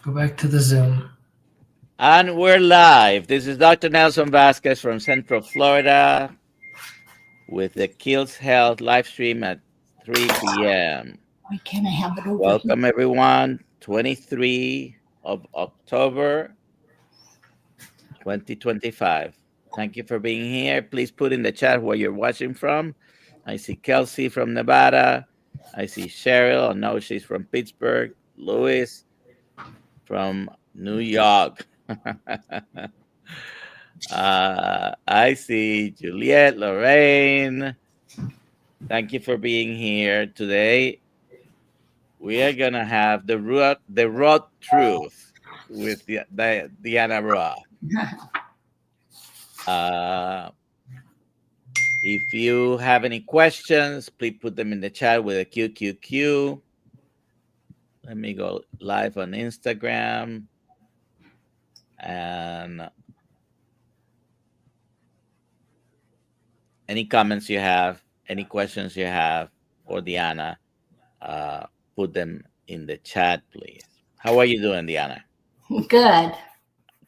Go back to the Zoom. And we're live. This is Dr. Nelson Vasquez from Central Florida with the Kills Health live stream at 3 p.m. Why can't I have it over Welcome, everyone. 23 of October, 2025. Thank you for being here. Please put in the chat where you're watching from. I see Kelsey from Nevada. I see Cheryl. I know she's from Pittsburgh. Louis from New York. I see Juliet, Lorraine. Thank you for being here today. We are gonna have the raw truth with the Deanna Raw. If you have any questions, please put them in the chat with a QQQ. Let me go live on Instagram. And any comments you have, any questions you have for Deanna, put them in the chat, please. How are you doing, Deanna? Good.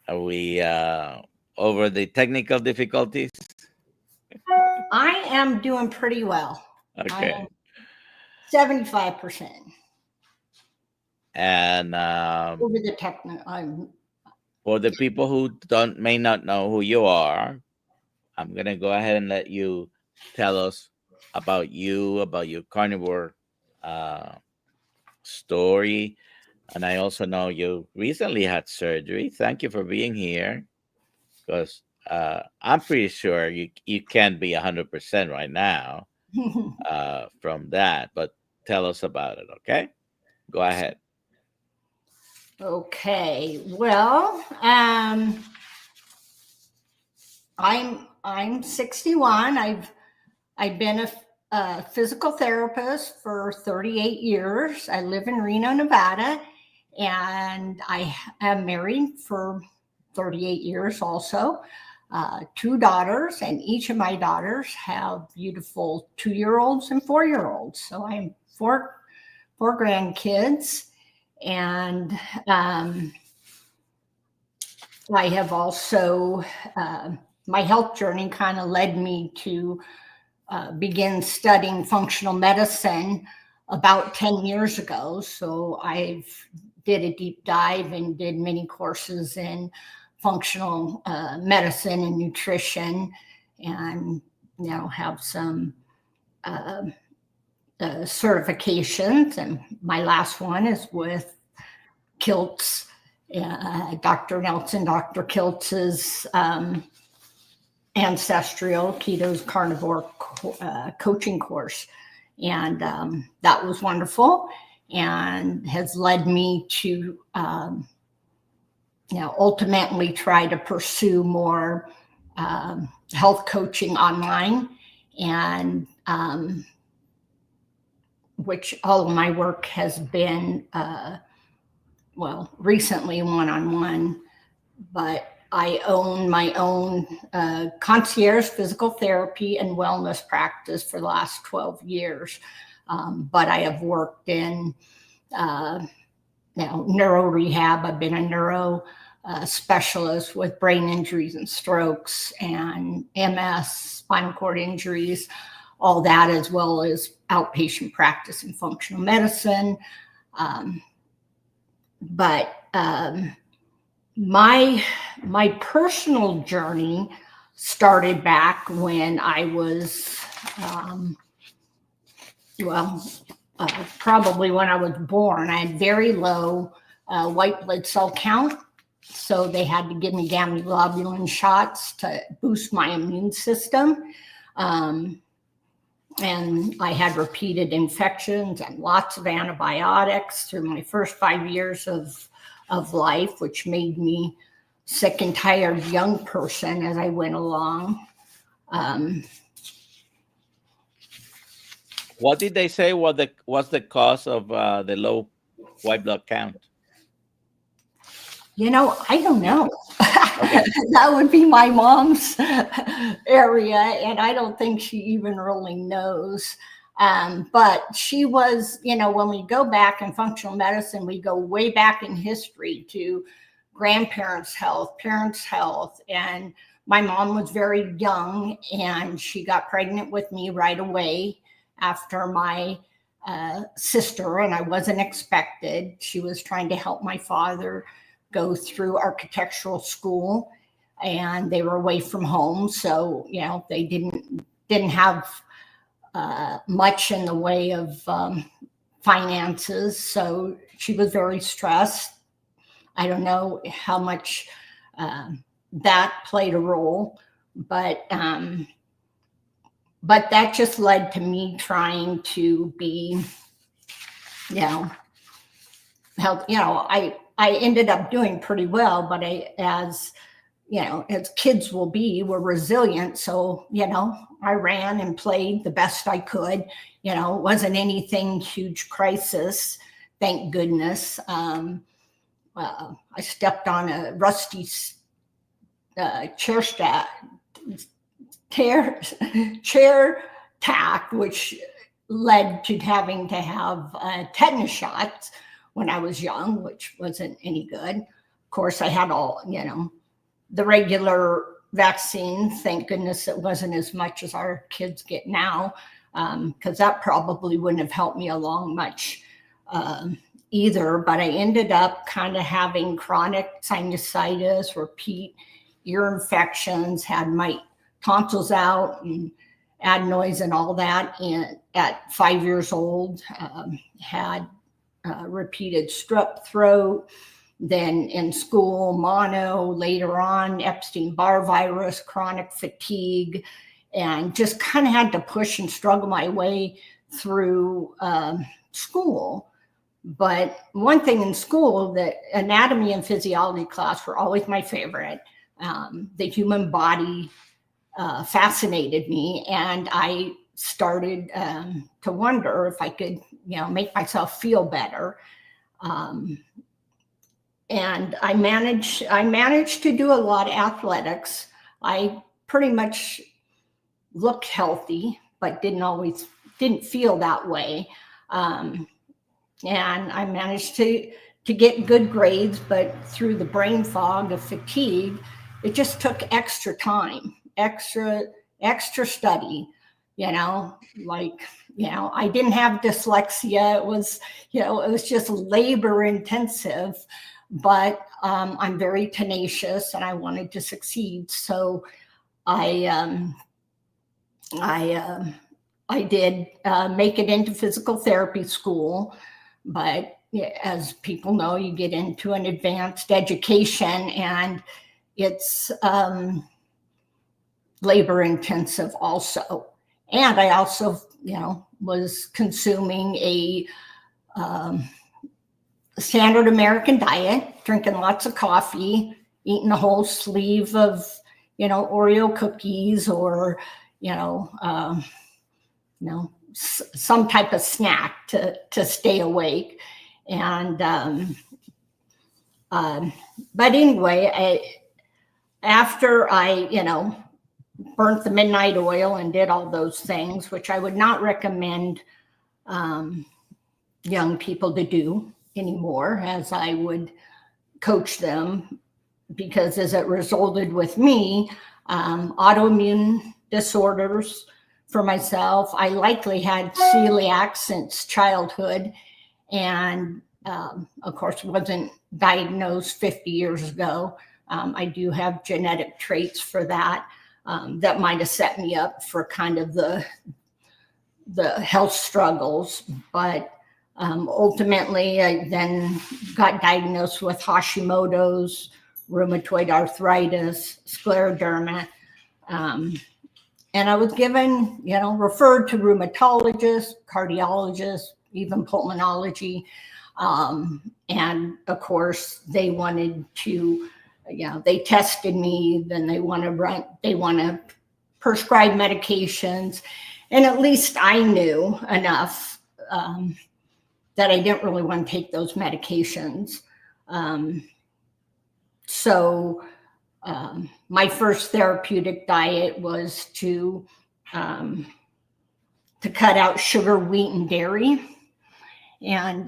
Are we over the technical difficulties? I am doing pretty well. Okay. 75%. And Over the technical. For the people who may not know who you are, I'm gonna go ahead and let you tell us about your carnivore story. And I also know you recently had surgery. Thank you for being here, because I'm pretty sure you can't be 100% right now from that. But tell us about it, okay? Go ahead. Okay. Well, I'm 61. I've been a physical therapist for 38 years. I live in Reno, Nevada, and I am married for 38 years also. 2 daughters, and each of my daughters have beautiful 2-year-olds and 4-year-olds. So I have four grandkids. And I have also, my health journey kind of led me to begin studying functional medicine about 10 years ago. So I did a deep dive and did many courses in functional medicine and nutrition, and now have some certifications, and my last one is with Kilt's, Dr. Nelson, Dr. Kiltz's ancestral keto carnivore coaching course, and that was wonderful, and has led me to ultimately try to pursue more health coaching online, and which all of my work has been, recently one-on-one, but I own my own concierge physical therapy and wellness practice for the last 12 years. But I have worked in neuro rehab. I've been a neuro specialist with brain injuries and strokes and MS, spinal cord injuries, all that, as well as outpatient practice in functional medicine. But my personal journey started back when I was, probably when I was born. I had very low white blood cell count, so they had to give me gamma globulin shots to boost my immune system. And I had repeated infections and lots of antibiotics through my first 5 years of life, which made me sick and tired young person as I went along. What did they say was the cause of the low white blood count? I don't know. Okay. That would be my mom's area, and I don't think she even really knows. But she was, when we go back in functional medicine, we go way back in history to grandparents' health, parents' health. And my mom was very young and she got pregnant with me right away after my sister, and I wasn't expected. She was trying to help my father go through architectural school, and they were away from home, so they didn't have much in the way of finances. So she was very stressed. I don't know how much that played a role, but that just led to me trying to be, help. I ended up doing pretty well, but as kids will be, we're resilient. So, I ran and played the best I could. It wasn't anything huge crisis, thank goodness. I stepped on a rusty chair tack, which led to having to have tetanus shots when I was young, which wasn't any good. Of course, I had all, the regular vaccine. Thank goodness it wasn't as much as our kids get now, because that probably wouldn't have helped me along much either. But I ended up kind of having chronic sinusitis, repeat ear infections, had my tonsils out and adenoids and all that. And at 5 years old, had repeated strep throat. Then in school, mono, later on, Epstein-Barr virus, chronic fatigue, and just kind of had to push and struggle my way through school. But one thing in school, the anatomy and physiology class were always my favorite. The human body fascinated me, and I started to wonder if I could, make myself feel better. And I managed to do a lot of athletics. I pretty much looked healthy, but didn't feel that way. And I managed to get good grades, but through the brain fog of fatigue, it just took extra time, extra study, I didn't have dyslexia. It was just labor intensive. But I'm very tenacious and I wanted to succeed. So I did make it into physical therapy school. But as people know, you get into an advanced education and it's labor intensive also. And I also, was consuming a standard American diet, drinking lots of coffee, eating a whole sleeve of, Oreo cookies or, some type of snack to stay awake. And, but anyway, after I, burnt the midnight oil and did all those things, which I would not recommend young people to do anymore, as I would coach them, because as it resulted with me, autoimmune disorders for myself. I likely had celiac since childhood, and of course wasn't diagnosed 50 years ago. I do have genetic traits for that. That might have set me up for kind of the health struggles, but ultimately I then got diagnosed with Hashimoto's, rheumatoid arthritis, scleroderma, and I was given, referred to rheumatologists, cardiologists, even pulmonology, and of course they wanted to. They tested me, then they want to prescribe medications. And at least I knew enough that I didn't really want to take those medications. So my first therapeutic diet was to to cut out sugar, wheat, and dairy. And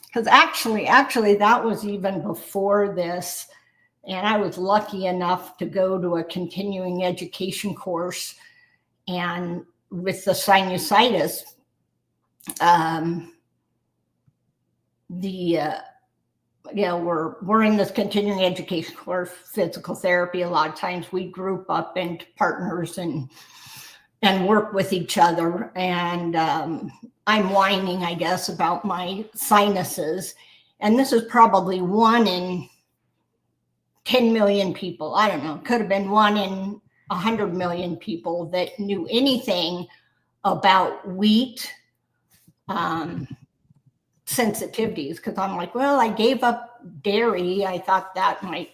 because actually, that was even before this. And I was lucky enough to go to a continuing education course. And with the sinusitis, um, the we're in this continuing education course, physical therapy. A lot of times we group up into partners and work with each other. And I'm whining, I guess, about my sinuses. And this is probably 1 in 10 million people. I don't know. Could have been 1 in 100 million people that knew anything about wheat sensitivities. Because I'm like, well, I gave up dairy. I thought that might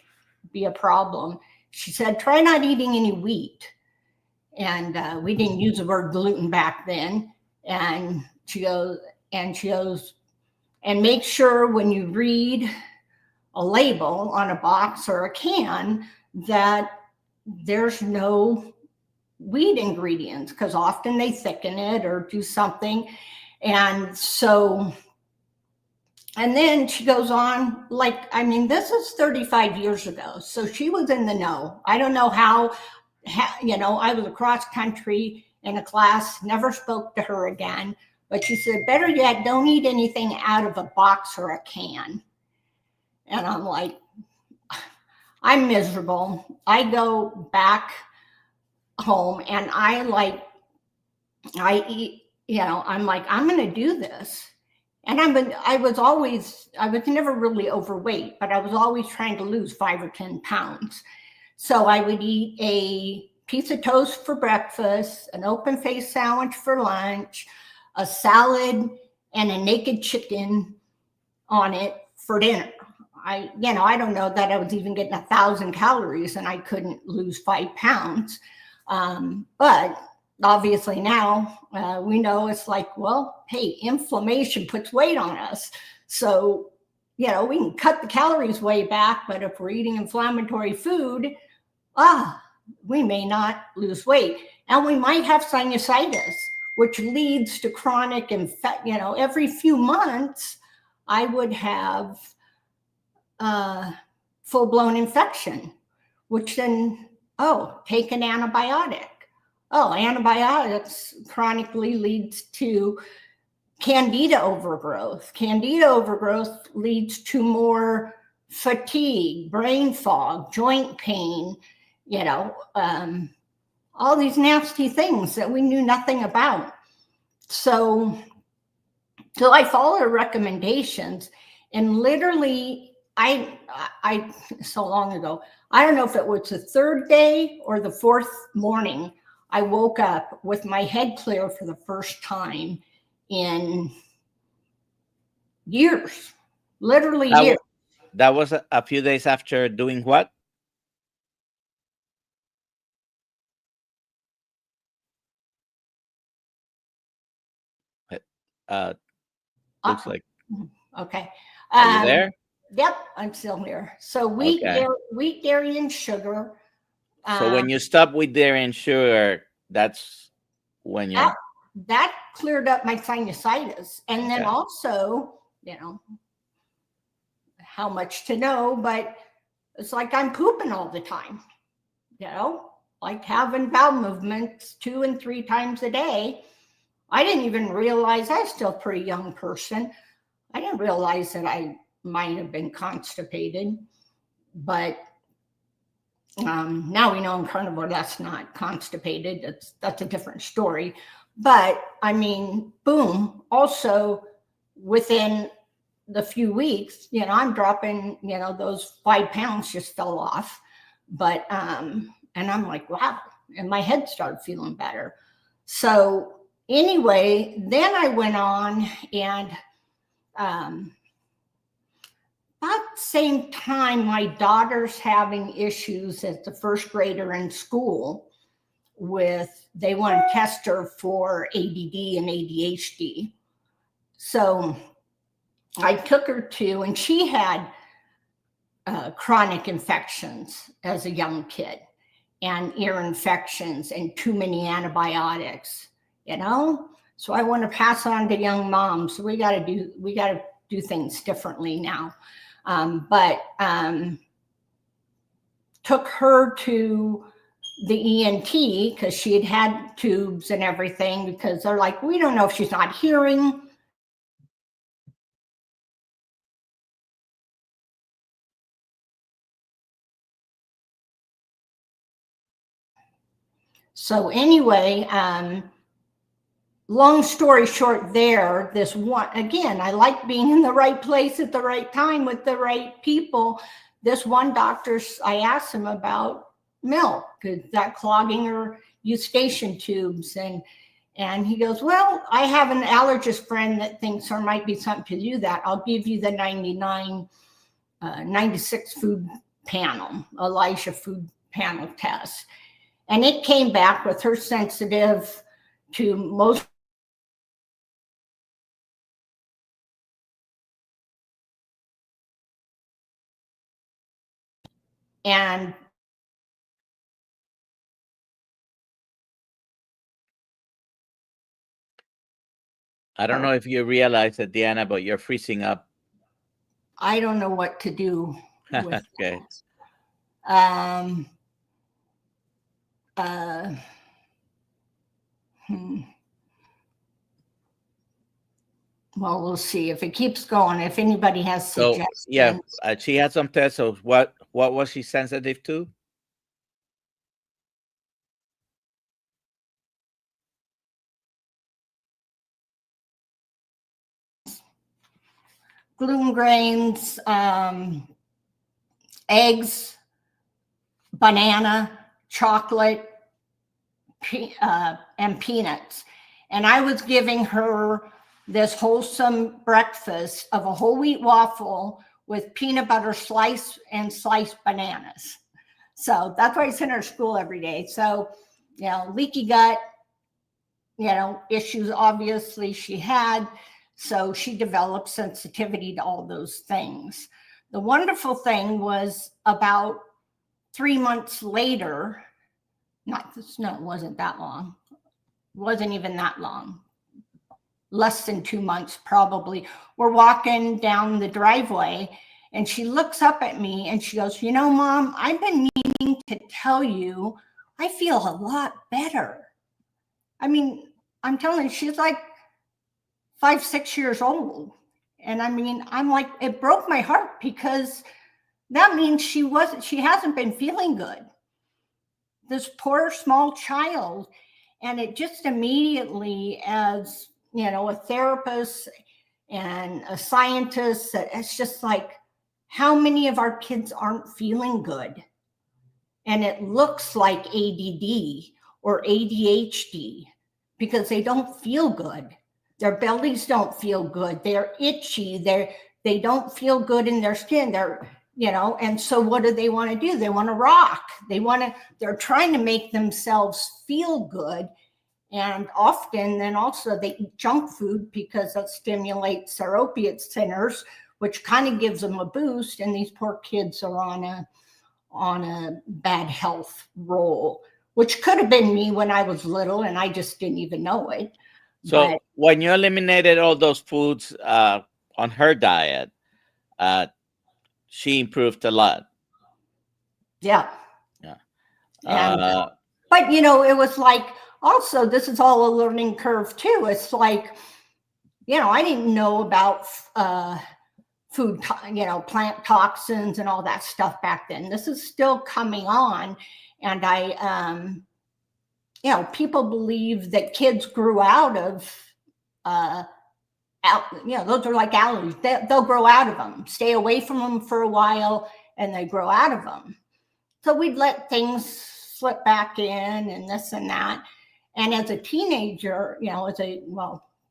be a problem. She said, try not eating any wheat. And we didn't use the word gluten back then. And she goes, and make sure when you read a label on a box or a can that there's no wheat ingredients, because often they thicken it or do something. And so, and then she goes on, like, I mean, this is 35 years ago. So she was in the know. I don't know how I was across country in a class, never spoke to her again. But she said, better yet, don't eat anything out of a box or a can. And I'm like, I'm miserable. I go back home and I eat, I'm like, I'm going to do this. And I was never really overweight, but I was always trying to lose 5 or 10 pounds. So I would eat a piece of toast for breakfast, an open faced sandwich for lunch, a salad, and a naked chicken on it for dinner. I don't know that I was even getting 1,000 calories and I couldn't lose 5 pounds. But obviously now we know it's like, well, hey, inflammation puts weight on us. So, we can cut the calories way back, but if we're eating inflammatory food, we may not lose weight. And we might have sinusitis, which leads to chronic every few months, I would have full-blown infection, which then, take an antibiotic. Antibiotics chronically leads to candida overgrowth. Candida overgrowth leads to more fatigue, brain fog, joint pain, all these nasty things that we knew nothing about. So I followed her recommendations, and literally, I so long ago, I don't know if it was the 3rd day or the 4th morning, I woke up with my head clear for the first time in years, literally years. That was a few days after doing what? Looks like. Okay. Are you there? Yep, I'm still here. So wheat, dairy, and sugar. So when you stop with dairy and sugar, that's when you that cleared up my sinusitis, and then also, how much to know, but it's like I'm pooping all the time. Like having bowel movements 2 and 3 times a day. I didn't even realize, I was still a pretty young person. I didn't realize that I might have been constipated, but now we know in carnivore that's not constipated. That's a different story. But I mean, boom. Also, within the few weeks, I'm dropping. Those 5 pounds just fell off. But and I'm like, wow. And my head started feeling better. So anyway, then I went on and about the same time, my daughter's having issues as the 1st grader in school they want to test her for ADD and ADHD. So I took her to, and she had chronic infections as a young kid, and ear infections and too many antibiotics. you know. So I want to pass on to young moms. We got to do things differently now. But took her to the ENT because she had tubes and everything, because they're like, we don't know if she's not hearing. So anyway, long story short there, this one, again, I like being in the right place at the right time with the right people. This one doctor, I asked him about milk, is that clogging her eustachian tubes? And he goes, well, I have an allergist friend that thinks there might be something to do that. I'll give you the 96 food panel, Elijah food panel test. And it came back with her sensitive to most. And I don't know if you realize it, Deanna, but you're freezing up. I don't know what to do with Okay. that. Uh, hmm. Well, we'll see if it keeps going. If anybody has So yeah, suggestions. she had some tests. So what was she sensitive to? Gluten grains, eggs, banana, chocolate, and peanuts. And I was giving her this wholesome breakfast of a whole wheat waffle with peanut butter slice and sliced bananas. So that's why I sent her to school every day. So, leaky gut, issues obviously she had. So she developed sensitivity to all those things. The wonderful thing was about 3 months later, it wasn't that long. It wasn't even that long. Less than 2 months, probably. We're walking down the driveway and she looks up at me and she goes, Mom, I've been meaning to tell you, I feel a lot better. I mean, I'm telling you, she's like 5, 6 years old. And I mean, I'm like, it broke my heart because that means she hasn't been feeling good. This poor small child. And it just immediately, as a therapist and a scientist, it's just like, how many of our kids aren't feeling good? And it looks like ADD or ADHD because they don't feel good. Their bellies don't feel good. They're itchy. They don't feel good in their skin. And so what do they want to do? They want to rock. They're trying to make themselves feel good. And often then also they eat junk food because that stimulates their opiate centers, which kind of gives them a boost. And these poor kids are on a bad health roll, which could have been me when I was little and I just didn't even know it. So when you eliminated all those foods on her diet, she improved a lot. Yeah. Yeah. But it was like, also, this is all a learning curve too. It's like, I didn't know about food, plant toxins and all that stuff back then. This is still coming on. And people believe that kids grew out of, those are like allergies. They'll grow out of them, stay away from them for a while, and they grow out of them. So we'd let things slip back in and this and that. And as a teenager,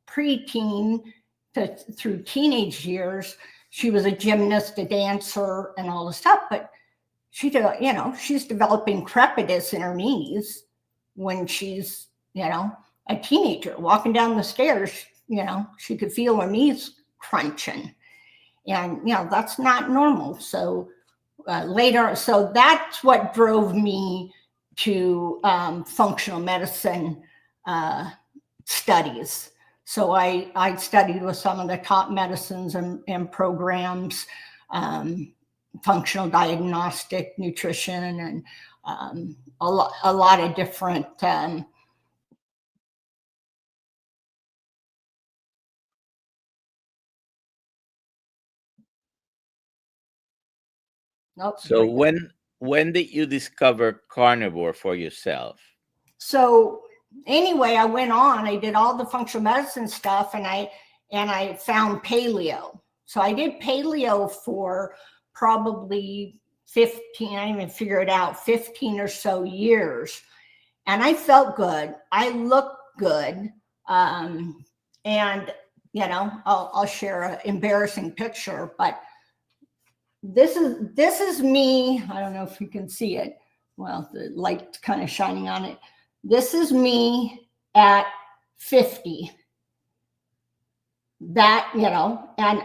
preteen through teenage years, she was a gymnast, a dancer, and all the stuff. But she's developing crepitus in her knees when she's, a teenager walking down the stairs. She could feel her knees crunching, and that's not normal. So later, so that's what drove me to functional medicine studies. So I studied with some of the top medicines and programs, functional diagnostic nutrition, and a lot of different. Nope, So right there. when did you discover carnivore for yourself? So anyway, I went on. I did all the functional medicine stuff, and I found paleo. So I did paleo for probably 15. I didn't even figure it out. 15 or so years, and I felt good. I looked good, and I'll share an embarrassing picture, but this is me. I don't know if you can see it. Well, the light kind of shining on it. This is me at 50. That, and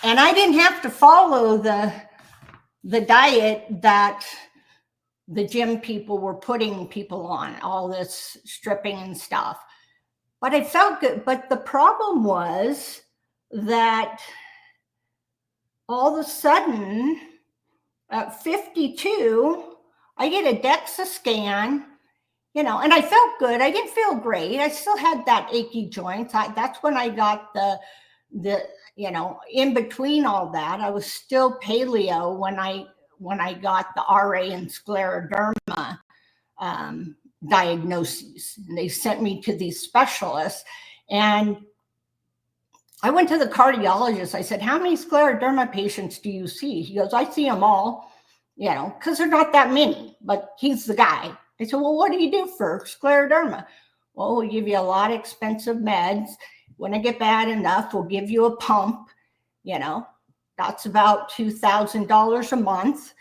I didn't have to follow the diet that the gym people were putting people on, all this stripping and stuff. But I felt good. But the problem was that all of a sudden, at 52, I did a DEXA scan, and I felt good. I didn't feel great. I still had that achy joint. That's when I got the in between all that, I was still paleo when I got the RA and scleroderma diagnoses. And they sent me to these specialists, and I went to the cardiologist. I said, "How many scleroderma patients do you see?" He goes, "I see them all, because they're not that many, but he's the guy." I said, "Well, what do you do for scleroderma?" "Well, we give you a lot of expensive meds. When it get bad enough, we'll give you a pump. That's about $2,000 a month."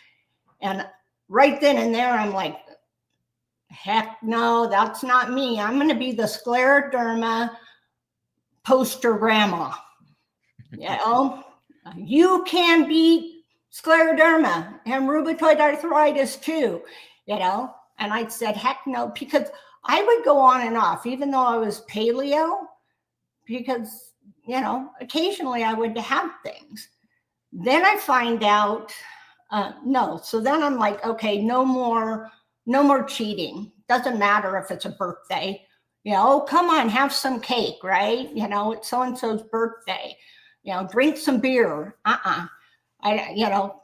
And right then and there, I'm like, heck no, that's not me. I'm going to be the scleroderma poster grandma. You can beat scleroderma and rheumatoid arthritis too, And I said, heck no, because I would go on and off, even though I was paleo, because, occasionally I would have things. Then I find out, no. So then I'm like, okay, no more cheating. Doesn't matter if it's a birthday. Come on, have some cake, right? It's so-and-so's birthday. Drink some beer.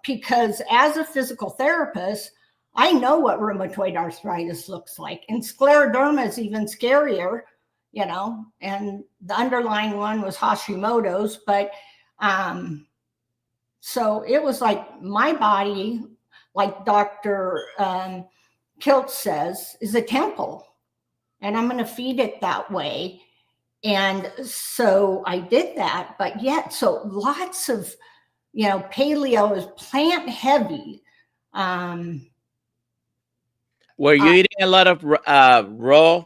Because as a physical therapist, I know what rheumatoid arthritis looks like. And scleroderma is even scarier, and the underlying one was Hashimoto's. But so it was like my body, like Dr. Kilt says, is a temple. And I'm going to feed it that way. And so I did that. But yet, so lots of, paleo is plant heavy. Were you eating a lot of raw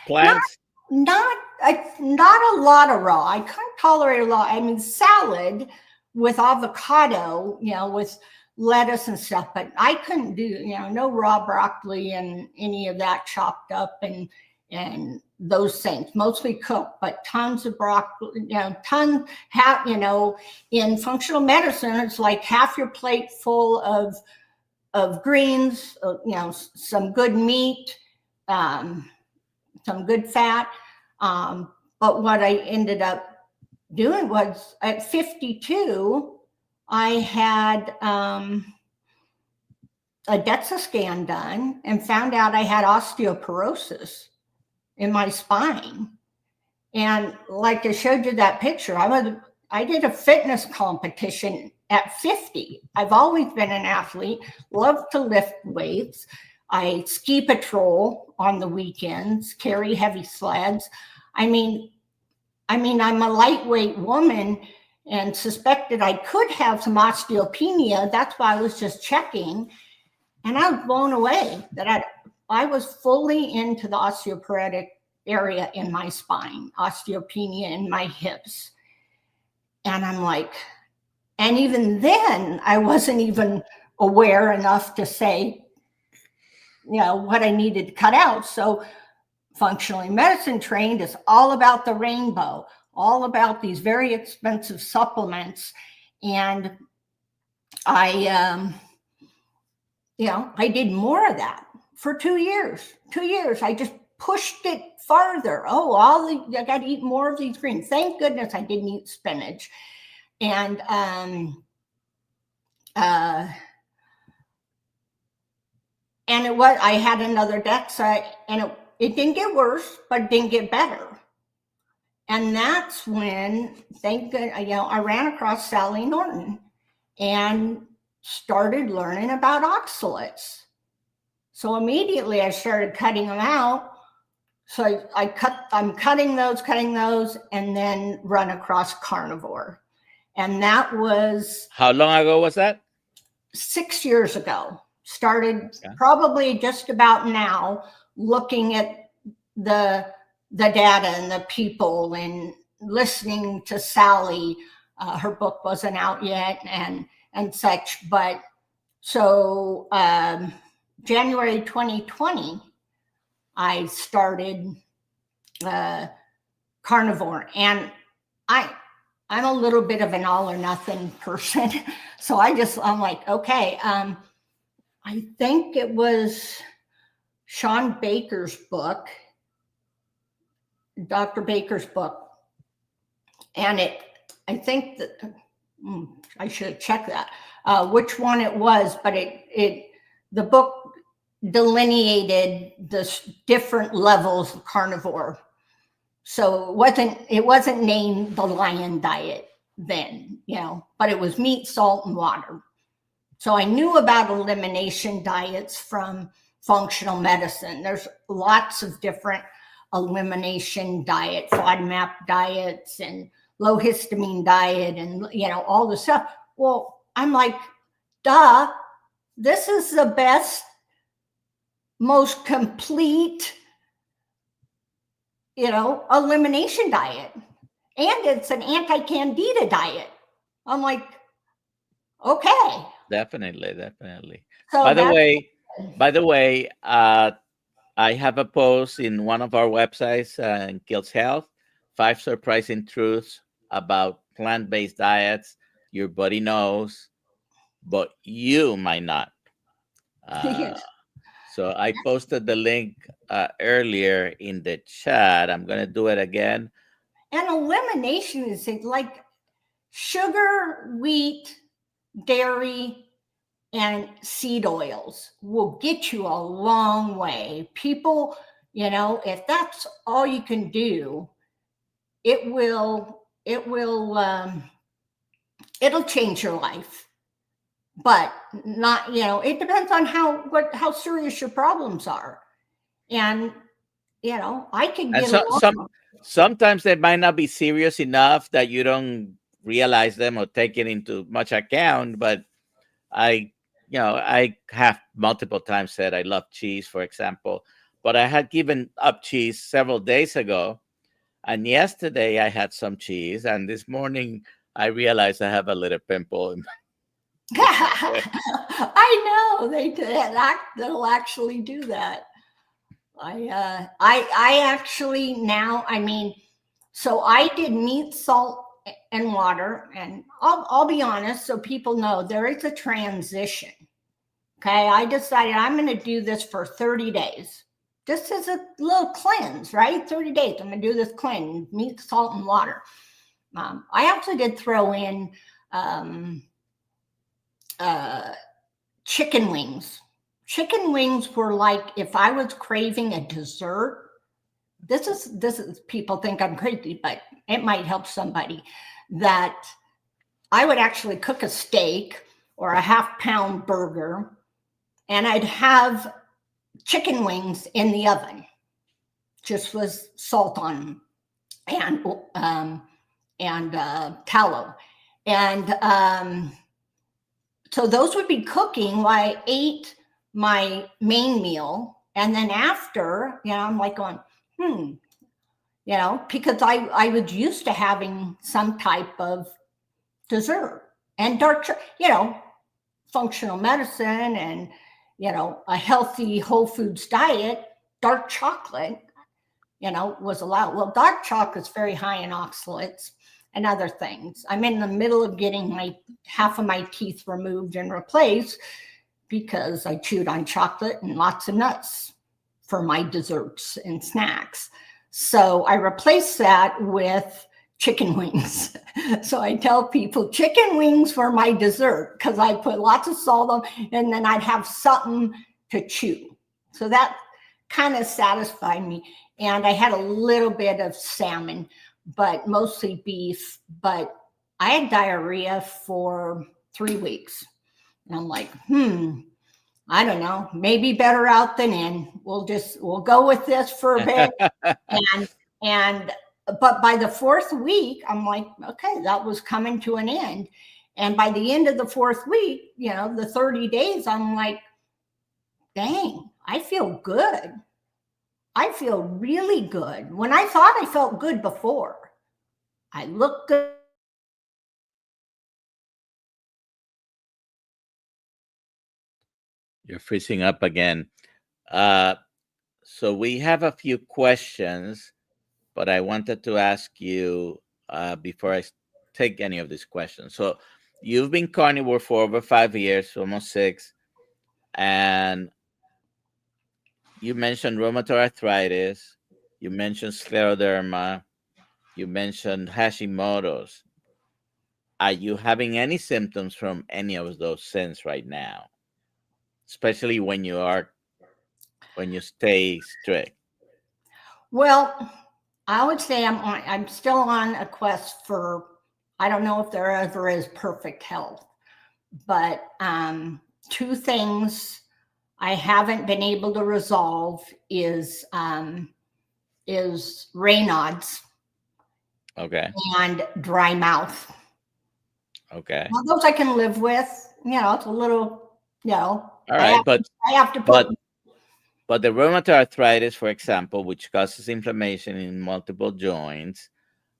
plants? Not a lot of raw. I couldn't tolerate a lot. I mean, salad with avocado, with lettuce and stuff, but I couldn't do, no raw broccoli and any of that chopped up and those things, mostly cooked, but tons of broccoli, in functional medicine, it's like half your plate full of greens, some good meat, some good fat. But what I ended up doing was at 52, I had a DEXA scan done and found out I had osteoporosis in my spine. And like I showed you that picture, I did a fitness competition at 50. I've always been an athlete, love to lift weights. I ski patrol on the weekends, carry heavy sleds. I mean, I'm a lightweight woman and suspected I could have some osteopenia. That's why I was just checking. And I was blown away that I was fully into the osteoporotic area in my spine, osteopenia in my hips. And I'm like, and even then, I wasn't even aware enough to say, what I needed to cut out. So functionally medicine trained is all about the rainbow, all about these very expensive supplements. And I, I did more of that for 2 years. 2 years, I just pushed it farther. Oh, I got to eat more of these greens. Thank goodness I didn't eat spinach. And uh, I had another DEXA, and it didn't get worse, but it didn't get better. And that's when, thank goodness, I ran across Sally Norton and started learning about oxalates. So immediately I started cutting them out. So I'm cutting those, and then run across carnivore. And that was How long ago was that? 6 years ago. Started Yeah. probably just about now, looking at the data and the people and listening to Sally. Her book wasn't out yet and such. But so January 2020, I started carnivore, and I'm a little bit of an all or nothing person. So I'm like, okay, I think it was Sean Baker's book, Dr. Baker's book. And I think that I should check that, which one it was, but the book delineated the different levels of carnivore. So it wasn't named the lion diet then, but it was meat, salt, and water. So I knew about elimination diets from functional medicine. There's lots of different elimination diet, FODMAP diets, and low histamine diet, and all the stuff. Well, I'm like, duh, this is the best, most complete, elimination diet. And it's an anti-candida diet. I'm like, okay. Definitely. So By the way, I have a post in one of our websites, in Kills Health, 5 surprising truths about plant-based diets your body knows, but you might not. So I posted the link earlier in the chat. I'm going to do it again. And elimination is like sugar, wheat, dairy, and seed oils will get you a long way. People, if that's all you can do, it'll change your life. But not, it depends on how serious your problems are. And I could get sometimes they might not be serious enough that you don't realize them or take it into much account. But I have multiple times said I love cheese, for example, but I had given up cheese several days ago. And yesterday I had some cheese, and this morning I realized I have a little pimple. I know they'll actually do that. I actually now, so I did meat, salt, and water, and I'll be honest, so people know there is a transition. Okay, I decided I'm going to do this for 30 days. This is a little cleanse, right? 30 days. I'm going to do this cleanse, meat, salt, and water. I actually did throw in chicken wings. Chicken wings were like if I was craving a dessert. This is people think I'm crazy, but it might help somebody. That I would actually cook a steak or a half-pound burger, and I'd have chicken wings in the oven, just with salt on them and tallow, and so those would be cooking while I ate my main meal, and then after, I'm like going, because I was used to having some type of dessert and dark, functional medicine and, a healthy whole foods diet, dark chocolate. was allowed. Well, dark chocolate's very high in oxalates and other things. I'm in the middle of getting my half of my teeth removed and replaced because I chewed on chocolate and lots of nuts for my desserts and snacks. So I replaced that with chicken wings. So I tell people chicken wings for my dessert because I put lots of salt on, and then I'd have something to chew. So that kind of satisfied me. And I had a little bit of salmon, but mostly beef. But I had diarrhea for 3 weeks. And I'm like, I don't know, maybe better out than in. We'll go with this for a bit. And but by the fourth week, I'm like, okay, that was coming to an end. And by the end of the fourth week, the 30 days, I'm like, dang, I feel good. I feel really good. When I thought I felt good before, I look good. You're freezing up again. Uh, so we have a few questions, but I wanted to ask you before take any of these questions. So you've been carnivore for over 5 years, almost six, and you mentioned rheumatoid arthritis, you mentioned scleroderma, you mentioned Hashimoto's. Are you having any symptoms from any of those since right now, especially when you stay strict? Well, I would say I'm still on a quest for, I don't know if there ever is perfect health, but two things I haven't been able to resolve is Raynaud's Okay. and dry mouth. Okay. Well, those I can live with. It's a little, All I right, have I have to put. but the rheumatoid arthritis, for example, which causes inflammation in multiple joints,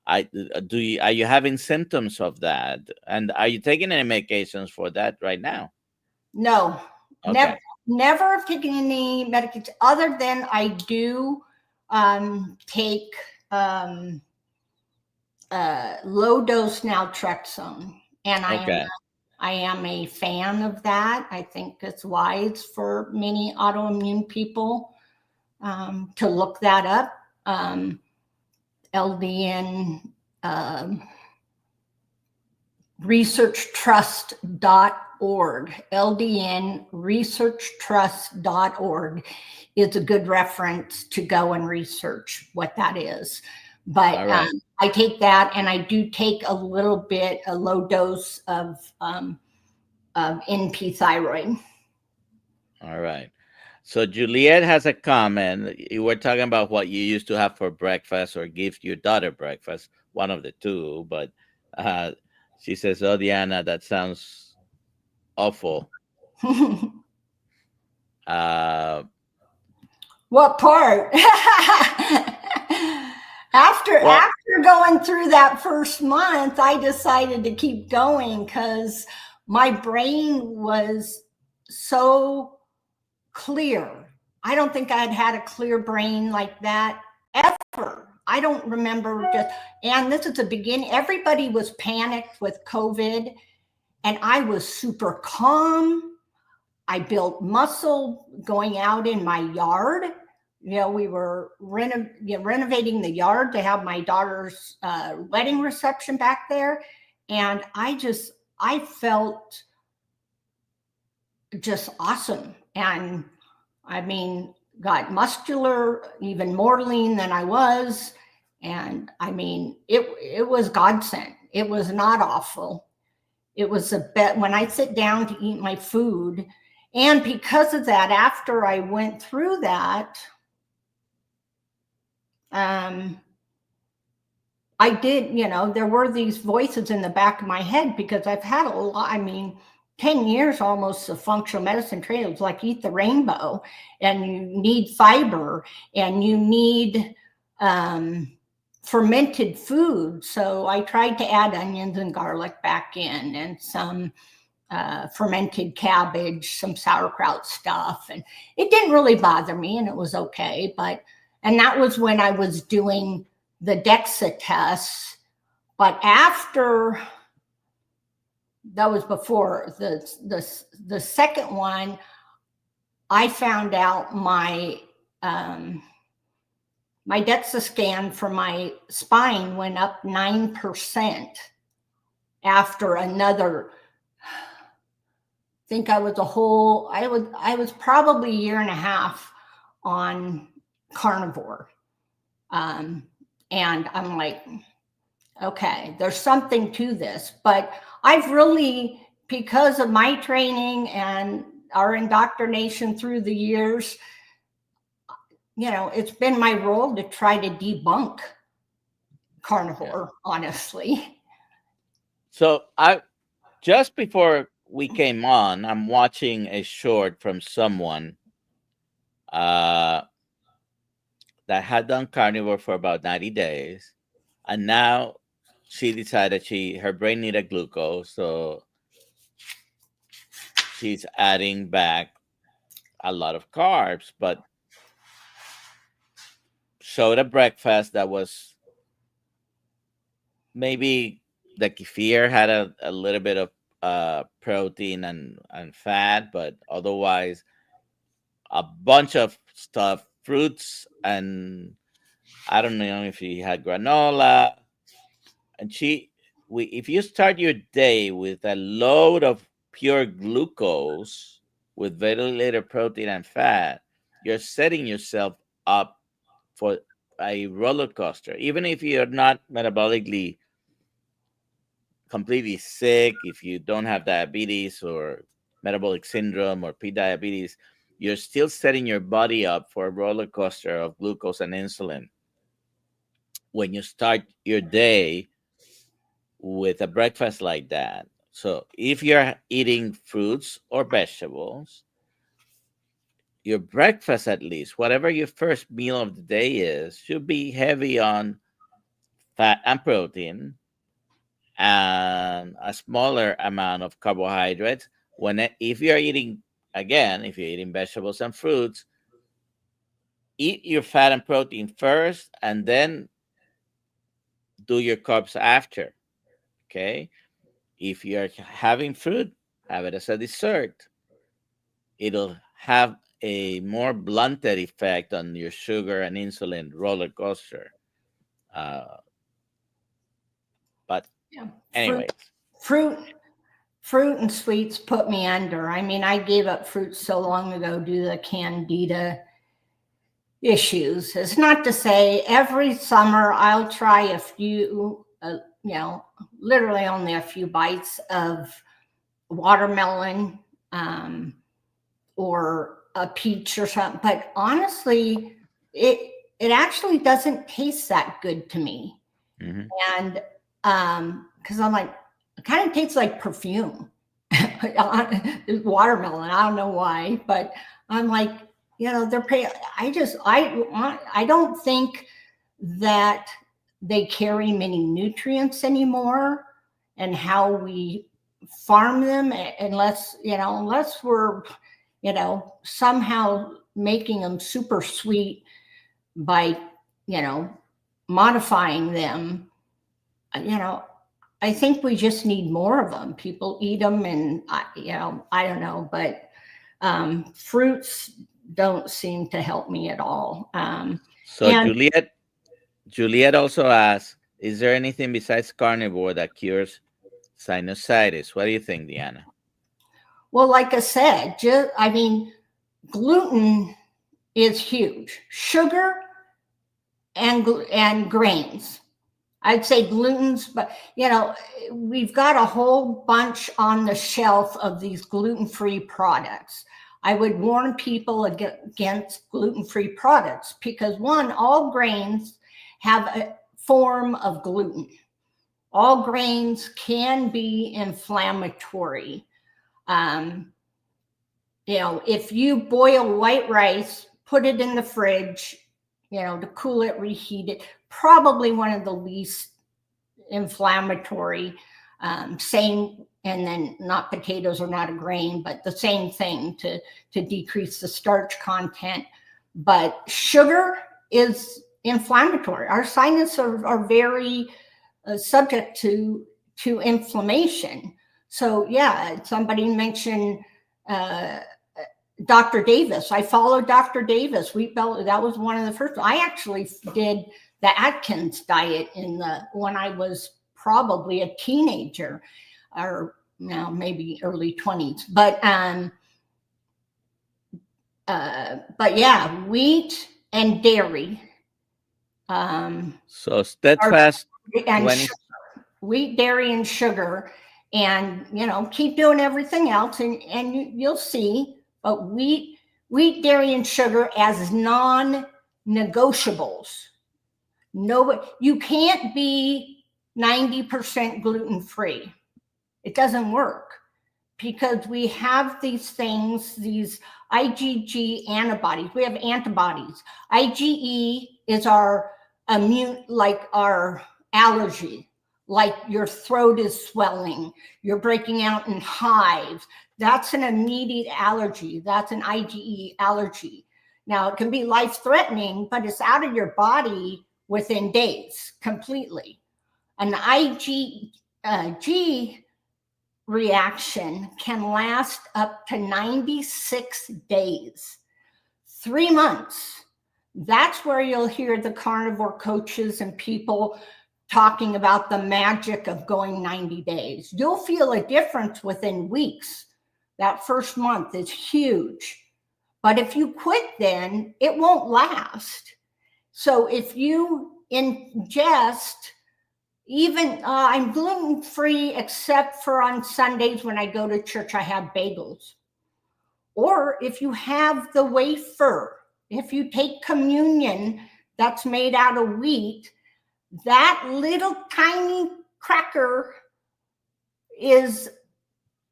are you having symptoms of that? And are you taking any medications for that right now? No, Okay. never have taken any medication other than I do take low dose naltrexone, and Okay. I am a fan of that. I think it's wise for many autoimmune people to look that up. LDN researchtrust.org. LDNresearchtrust.org is a good reference to go and research what that is. But All right. I take that, and I do take a low dose of NP thyroid. All right. So Juliet has a comment. You were talking about what you used to have for breakfast or give your daughter breakfast, one of the two. But uh, she says, "Oh, Deanna, that sounds awful." Uh, What part? well, After going through that first month, I decided to keep going because my brain was so clear. I don't think I'd had a clear brain like that ever. I don't remember and this is the beginning. Everybody was panicked with COVID, and I was super calm. I built muscle going out in my yard. We were renovating the yard to have my daughter's wedding reception back there. And I felt just awesome. And I mean, got muscular, even more lean than I was. And I mean, it was godsend. It was not awful. It was a bit when I sit down to eat my food. And because of that, after I went through that, I did, there were these voices in the back of my head because I've had a lot, 10 years almost of functional medicine training. It's like eat the rainbow, and you need fiber, and you need fermented food. So I tried to add onions and garlic back in, and some fermented cabbage, some sauerkraut stuff. And it didn't really bother me, and it was okay. And that was when I was doing the DEXA tests. But after, that was before the second one, I found out my DEXA scan for my spine went up 9% after another. I think I was I was probably a year and a half on carnivore. Um, and I'm like, okay, there's something to this. But I've really, because of my training and our indoctrination through the years, it's been my role to try to debunk carnivore, honestly. So I just before we came on, I'm watching a short from someone uh, that had done carnivore for about 90 days, and now she decided her brain needed glucose, so she's adding back a lot of carbs, but showed a breakfast that was maybe the kefir had a little bit of protein and fat, but otherwise a bunch of stuff, fruits, and I don't know if he had granola. And if you start your day with a load of pure glucose with very little protein and fat, you're setting yourself up for a roller coaster. Even if you're not metabolically completely sick, if you don't have diabetes or metabolic syndrome or pre-diabetes, you're still setting your body up for a roller coaster of glucose and insulin when you start your day with a breakfast like that. So if you're eating fruits or vegetables, your breakfast, at least whatever your first meal of the day is, should be heavy on fat and protein and a smaller amount of carbohydrates. If you're eating, again, if you're eating vegetables and fruits, eat your fat and protein first and then do your carbs after. Okay, if you're having fruit, have it as a dessert. It'll have a more blunted effect on your sugar and insulin roller coaster. uh, but Yeah. anyways, Fruit, fruit and sweets put me under. I mean, I gave up fruit so long ago due to the candida issues. It's not to say every summer I'll try a few, literally only a few bites of watermelon, or a peach or something. But honestly, it actually doesn't taste that good to me. mhm. And because I'm like, it kind of tastes like perfume. Watermelon. I don't know why, but I'm like, they're paying. I don't think that they carry many nutrients anymore, and how we farm them, unless we're, somehow making them super sweet by, you know, modifying them. you know, I think we just need more of them. People eat them, and I don't know, but fruits don't seem to help me at all. So And Juliet also asks, is there anything besides carnivore that cures sinusitis? What do you think, Deanna? well, like I said, gluten is huge. Sugar and grains. I'd say glutens, but we've got a whole bunch on the shelf of these gluten-free products. I would warn people against gluten-free products because, one, all grains have a form of gluten. All grains can be inflammatory. Um, if you boil white rice, put it in the fridge, to cool it, reheat it, probably one of the least inflammatory. Same, and then not potatoes are not a grain, but the same thing to decrease the starch content. But sugar is inflammatory. Our sinuses are very subject to inflammation. So yeah, somebody mentioned uh, Dr. Davis. I followed Dr. Davis. That was one of the first. I actually did the Atkins diet when I was probably a teenager, or now maybe early 20s. But yeah, wheat and dairy, So are steadfast and 20. wheat, dairy, and sugar, and keep doing everything else, and you'll see. But wheat, dairy, and sugar as non-negotiables. No, you can't be 90% gluten free. It doesn't work because we have these things, these IgG antibodies. We have antibodies. IgE is our immune, like our allergy, like your throat is swelling, you're breaking out in hives. That's an immediate allergy. That's an IgE allergy. Now, it can be life threatening, but it's out of your body within days completely. An IgG reaction can last up to 96 days, 3 months. That's where you'll hear the carnivore coaches and people talking about the magic of going 90 days. You'll feel a difference within weeks. That first month is huge. But if you quit, then it won't last. So if you ingest, even I'm gluten free except for on Sundays when I go to church, I have bagels. Or if you have the wafer, if you take communion that's made out of wheat, that little tiny cracker is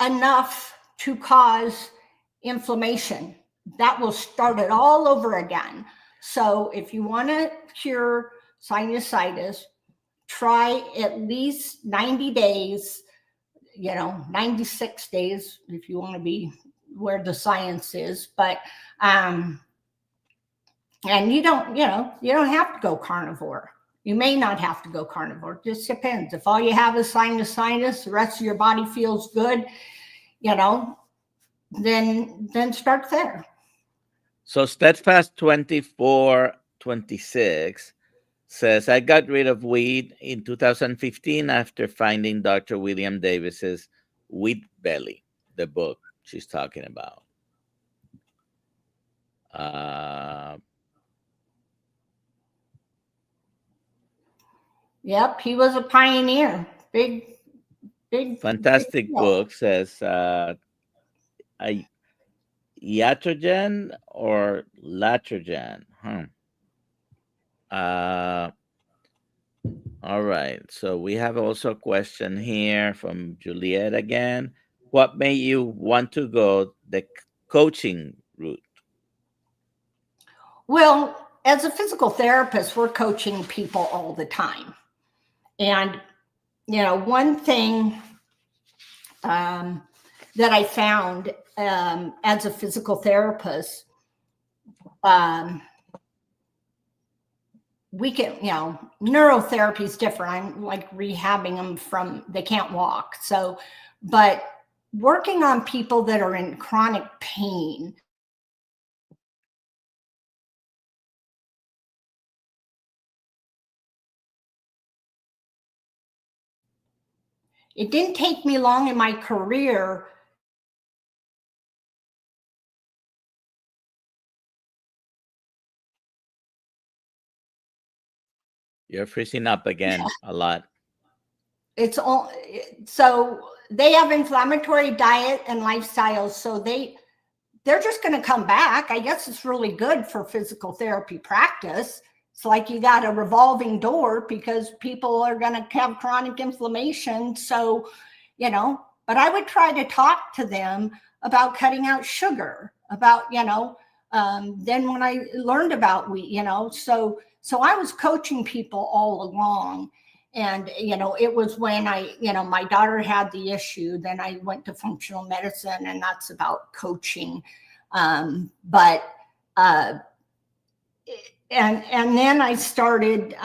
enough to cause inflammation. That will start it all over again. So if you want to cure sinusitis, try at least 90 days, 96 days if you want to be where the science is. But and you don't have to go carnivore. You may not have to go carnivore. It just depends. If all you have is sinusitis, the rest of your body feels good, then start there. So steadfast 2426 says, I got rid of weed in 2015 after finding Dr. William Davis's Wheat Belly, the book she's talking about. Uh, Yep, he was a pioneer. Big fantastic deal. book, says a iatrogen or latrogen. Uh, all right. So we have also a question here from Juliet again. What made you want to go the coaching route? Well, as a physical therapist, we're coaching people all the time. And, one thing that I found as a physical therapist, we can, neurotherapy is different. I'm like rehabbing them they can't walk. So, but working on people that are in chronic pain, it didn't take me long in my career. You're freezing up again a lot. It's all, so they have inflammatory diet and lifestyles. So they're just going to come back. I guess it's really good for physical therapy practice. It's like you got a revolving door because people are going to have chronic inflammation. So, but I would try to talk to them about cutting out sugar, about, then when I learned about wheat, so I was coaching people all along. And, it was when my daughter had the issue, then I went to functional medicine, and that's about coaching. But and then I started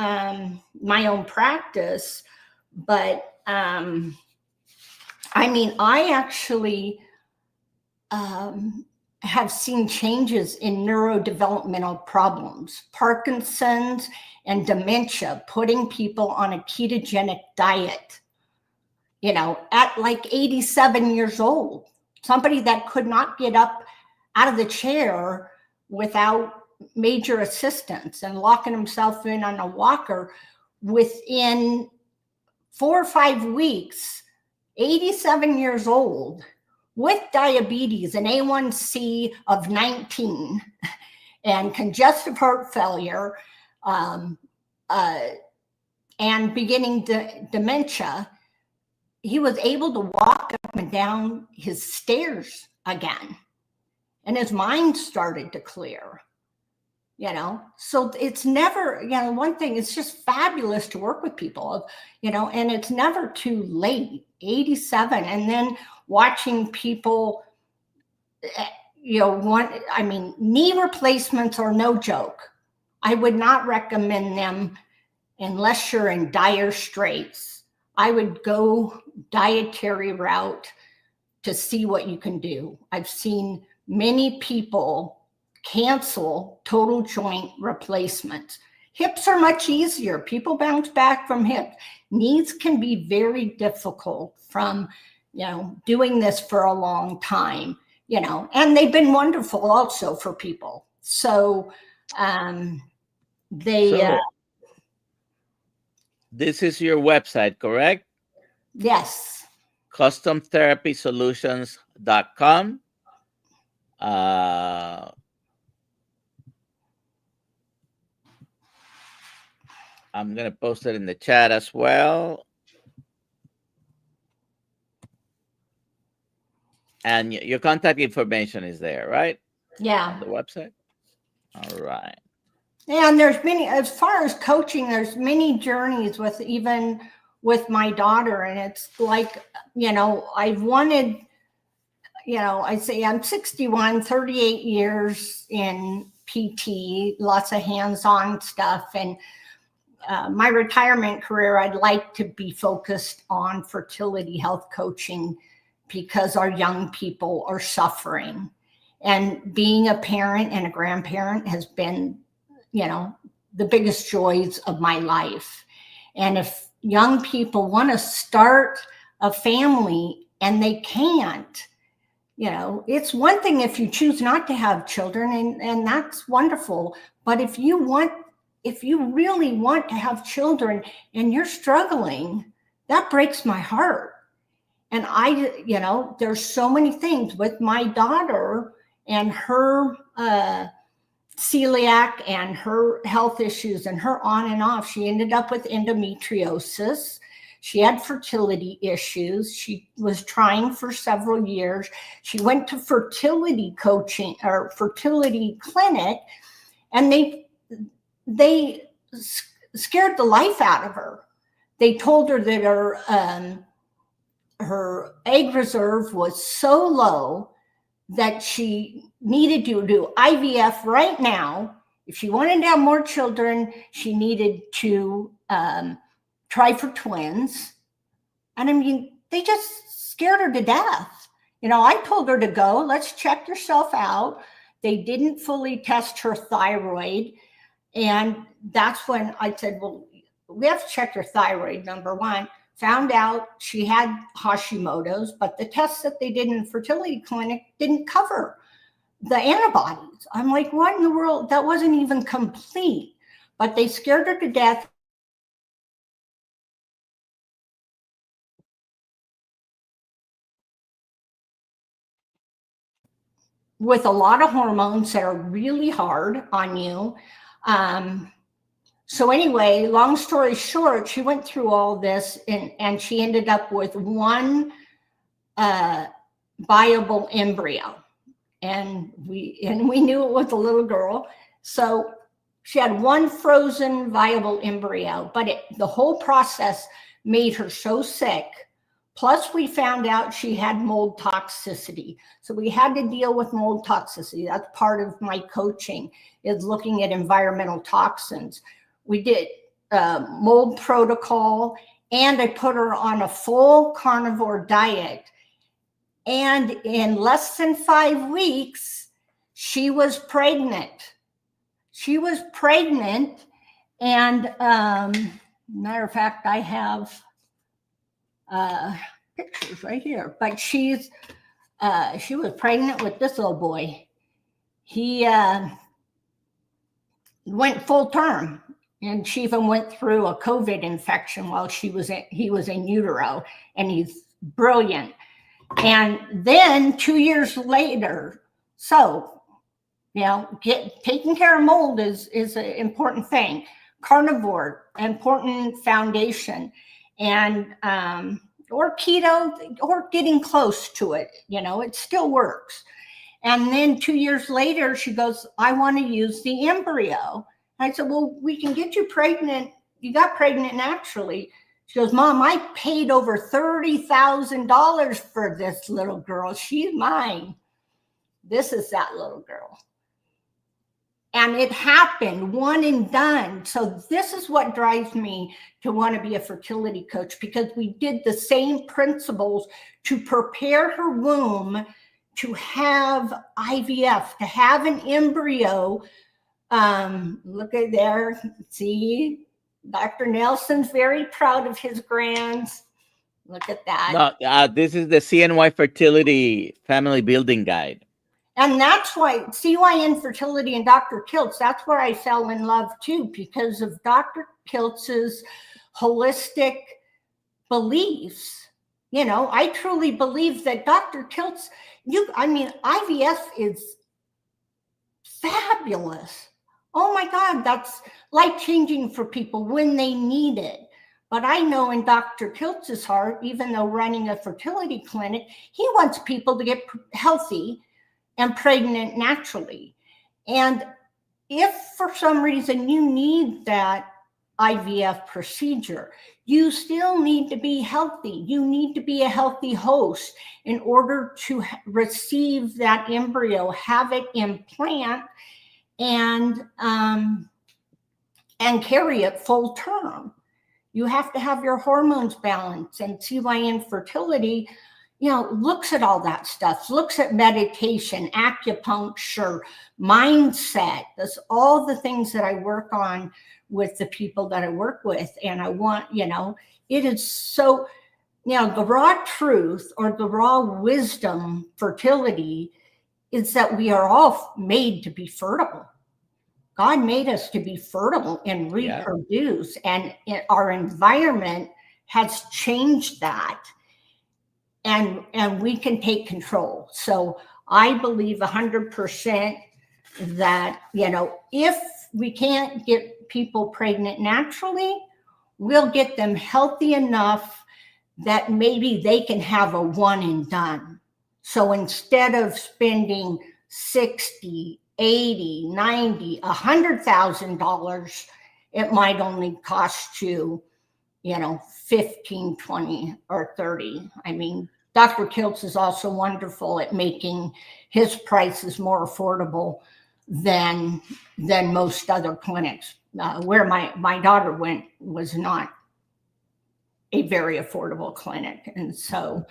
my own practice. But I mean, I actually have seen changes in neurodevelopmental problems, Parkinson's and dementia, putting people on a ketogenic diet, at like 87 years old. Somebody that could not get up out of the chair without major assistance and locking himself in on a walker, within 4 or 5 weeks, 87 years old, with diabetes, an A1C of 19, and congestive heart failure, and beginning dementia, he was able to walk up and down his stairs again. And his mind started to clear. So it's never, one thing, it's just fabulous to work with people, and it's never too late. 87, and then watching people, knee replacements are no joke. I would not recommend them unless you're in dire straits. I would go dietary route to see what you can do. I've seen many people cancel total joint replacements. Hips are much easier. People bounce back from hips. Knees can be very difficult from, doing this for a long time, and they've been wonderful also for people. So this is your website, correct? Yes. customtherapysolutions.com. I'm going to post it in the chat as well. And your contact information is there, right? Yeah. On the website. All right. And there's many, as far as coaching, there's many journeys with my daughter. And it's like, I've wanted, I say I'm 61, 38 years in PT, lots of hands-on stuff. And my retirement career, I'd like to be focused on fertility health coaching, because our young people are suffering. And being a parent and a grandparent has been, the biggest joys of my life. And if young people want to start a family and they can't, it's one thing if you choose not to have children, and that's wonderful. But if you really want to have children and you're struggling, that breaks my heart. And there's so many things with my daughter and her celiac and her health issues and her on and off. She ended up with endometriosis. She had fertility issues. She was trying for several years. She went to fertility coaching or fertility clinic, and they scared the life out of her. They told her that her egg reserve was so low that she needed to do IVF right now. If she wanted to have more children, she needed to try for twins. And I mean, they just scared her to death. I told her to go, let's check yourself out. They didn't fully test her thyroid. And that's when I said, well, we have to check your thyroid, number one. Found out she had Hashimoto's, but the tests that they did in the fertility clinic didn't cover the antibodies. I'm like, what in the world? That wasn't even complete. But they scared her to death. With a lot of hormones that are really hard on you. So anyway, long story short, she went through all this and she ended up with one viable embryo. And we knew it was a little girl. So she had one frozen viable embryo, but the whole process made her so sick. Plus, we found out she had mold toxicity. So we had to deal with mold toxicity. That's part of my coaching, is looking at environmental toxins. We did mold protocol, and I put her on a full carnivore diet. And in less than 5 weeks, she was pregnant. She was pregnant. And matter of fact, I have pictures right here. But she was pregnant with this little boy. He went full term, and she even went through a COVID infection while he was in utero, and he's brilliant. And then 2 years later, so taking care of mold is an important thing. Carnivore, important foundation, and or keto, or getting close to it. It still works. And then 2 years later, she goes, I want to use the embryo. I said, well, we can get you pregnant. You got pregnant naturally. She goes, Mom, I paid over $30,000 for this little girl. She's mine. This is that little girl. And it happened, one and done. So this is what drives me to want to be a fertility coach, because we did the same principles to prepare her womb to have IVF, to have an embryo. Look at there. See, Dr. Nelson's very proud of his grands. Look at that. No, this is the CNY Fertility Family Building Guide. And that's why CYN Fertility and Dr. Kiltz, that's where I fell in love too, because of Dr. Kiltz's holistic beliefs. I truly believe that Dr. Kiltz, IVF is fabulous. Oh my God, that's life-changing for people when they need it. But I know in Dr. Kiltz's heart, even though running a fertility clinic, he wants people to get healthy and pregnant naturally. And if for some reason you need that IVF procedure, you still need to be healthy. You need to be a healthy host in order to receive that embryo, have it implant, and carry it full term. You have to have your hormones balanced, and CYN Fertility looks at all that stuff, looks at meditation, acupuncture, mindset. That's all the things that I work on with the people that I work with. And I want, it is so, the raw truth, or the raw wisdom, fertility, is that we are all made to be fertile. God made us to be fertile and reproduce. And our environment has changed that. And we can take control. So I believe 100% that, if we can't get people pregnant naturally, we'll get them healthy enough that maybe they can have a one and done. So instead of spending $60, $80, $90, $100,000, it might only cost you, 15, 20, or 30. Dr. Kiltz is also wonderful at making his prices more affordable than most other clinics. Where my daughter went was not a very affordable clinic. And so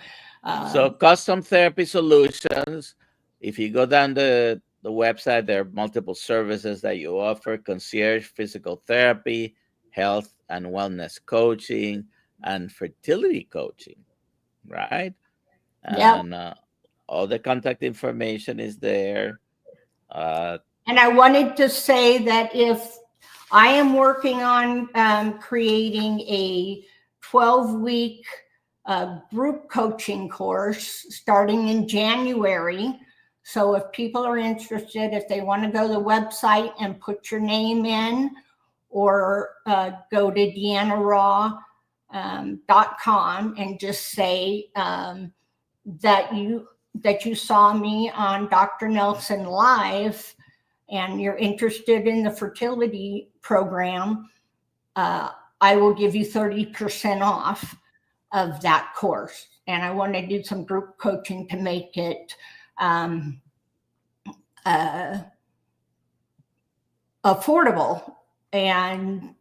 Custom Therapy Solutions, if you go down the website, there are multiple services that you offer: concierge physical therapy, health and wellness coaching, and fertility coaching, right? And all the contact information is there. And I wanted to say that if I am working on creating a 12-week group coaching course starting in January. So if people are interested, if they want to go to the website and put your name in, or go to deannaraw.com and just say that you saw me on Dr. Nelson Live and you're interested in the fertility program, I will give you 30% off of that course. and I want to do some group coaching to make it um, uh, affordable. And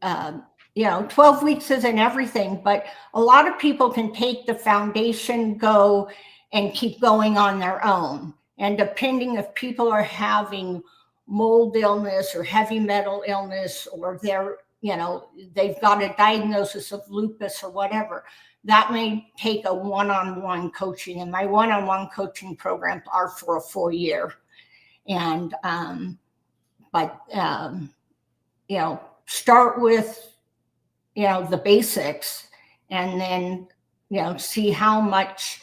12 weeks isn't everything, but a lot of people can take the foundation, go and keep going on their own. And depending if people are having mold illness or heavy metal illness, or they've got a diagnosis of lupus or whatever, that may take a one-on-one coaching. And my one-on-one coaching programs are for a full year. And but start with the basics, and then see how much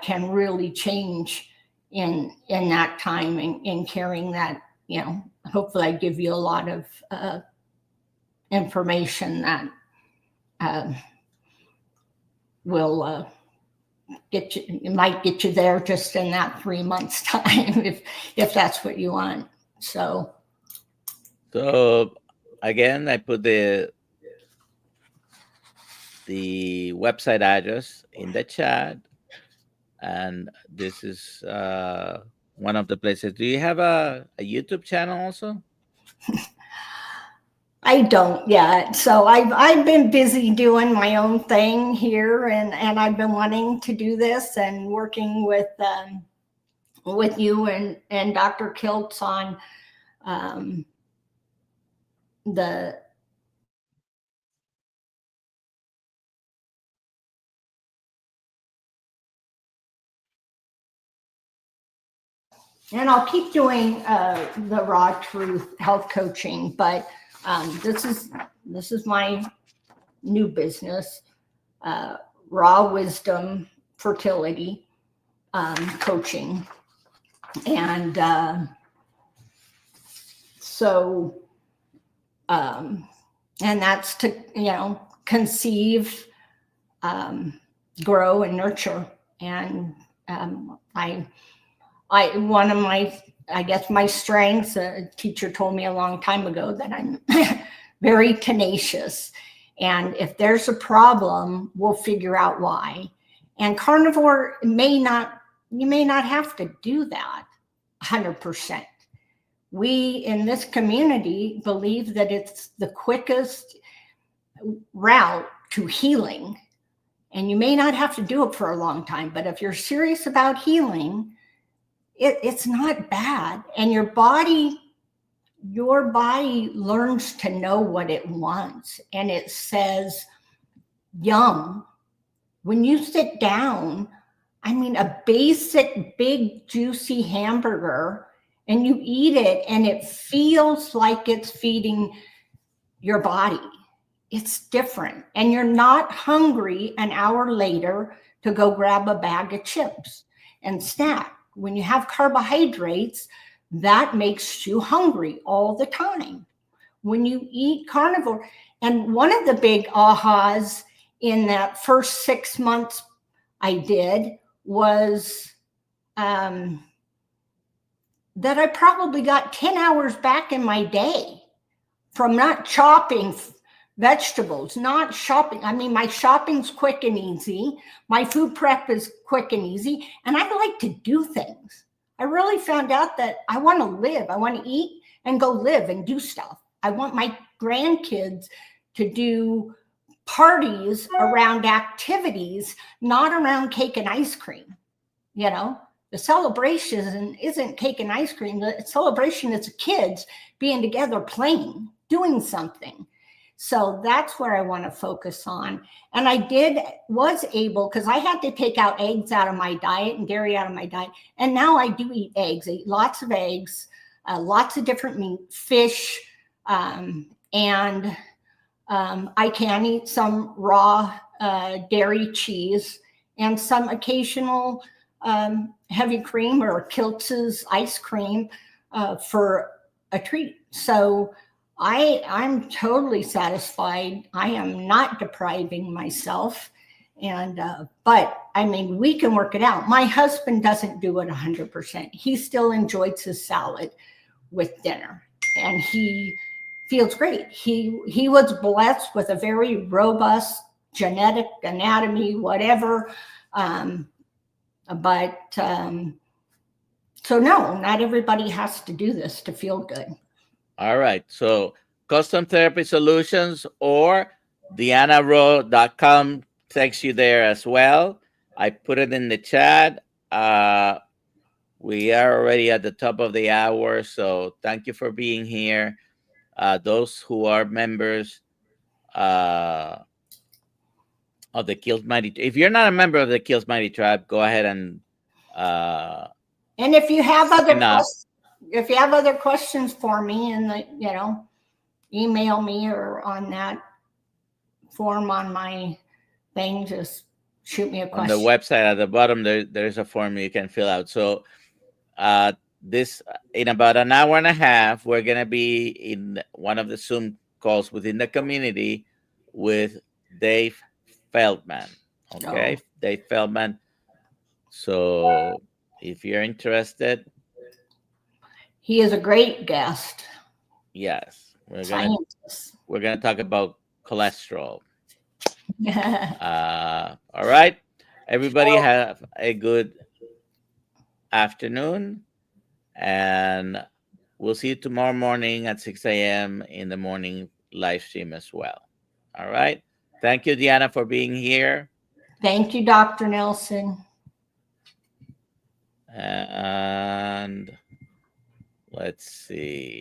can really change in that time, in carrying that. Hopefully I give you a lot of information that will get you. It might get you there just in that 3 months time, if that's what you want. So again, I put the website address in the chat, and this is one of the places. Do you have a YouTube channel also? I don't yet. So I've been busy doing my own thing here, and I've been wanting to do this and working with you and Dr. Kiltz on the and I'll keep doing the raw truth health coaching, but this is my new business, raw wisdom fertility coaching. And and that's to conceive, grow, and nurture. And one of my strengths, a teacher told me a long time ago, that I'm very tenacious. And if there's a problem, we'll figure out why. And carnivore you may not have to do that 100%. We in this community believe that it's the quickest route to healing. And you may not have to do it for a long time, but if you're serious about healing, it's not bad. And your body learns to know what it wants. And it says, yum. When you sit down, a basic, big, juicy hamburger, and you eat it, and it feels like it's feeding your body. It's different. And you're not hungry an hour later to go grab a bag of chips and snack. When you have carbohydrates, that makes you hungry all the time. When you eat carnivore, and one of the big ahas in that first 6 months I did was that I probably got 10 hours back in my day from not chopping vegetables, not shopping. My shopping's quick and easy. My food prep is quick and easy. And I like to do things. I really found out that I want to live. I want to eat and go live and do stuff. I want my grandkids to do parties around activities, not around cake and ice cream. The celebration isn't cake and ice cream. The celebration is the kids being together, playing, doing something. So that's where I want to focus on. And I was able, because I had to take out eggs out of my diet and dairy out of my diet. And now I do eat eggs. I eat lots of eggs, lots of different meat, fish, and I can eat some raw dairy cheese and some occasional heavy cream or Kiltz's ice cream for a treat. So I'm totally satisfied. I am not depriving myself. And, but we can work it out. My husband doesn't do it 100%. He still enjoys his salad with dinner, and he feels great. He was blessed with a very robust genetic anatomy, whatever, Um, but so no, not everybody has to do this to feel good. All right. So Custom Therapy Solutions or DeannaRowe.com takes you there as well. I put it in the chat. We are already at the top of the hour, so thank you for being here. Those who are members uh, of the Kills Mighty, if you're not a member of the Kills Mighty Tribe, go ahead and uh, And if you have other sign up. if you have other questions for me, and email me or on that form on my thing, just shoot me a On the question. website at the bottom, there's a form you can fill out. So uh, this in about an hour and a half, we're gonna be in one of the Zoom calls within the community with Dave Feldman. So Okay, Dave Feldman. So if you're interested, he is a great guest, yes, scientist. we're gonna talk about cholesterol. All right, everybody So have a good afternoon, and we'll see you tomorrow morning at 6 a.m. in the morning live stream as well. All right. Thank you, Deanna, for being here. thank you, Dr. Nelson. And let's see.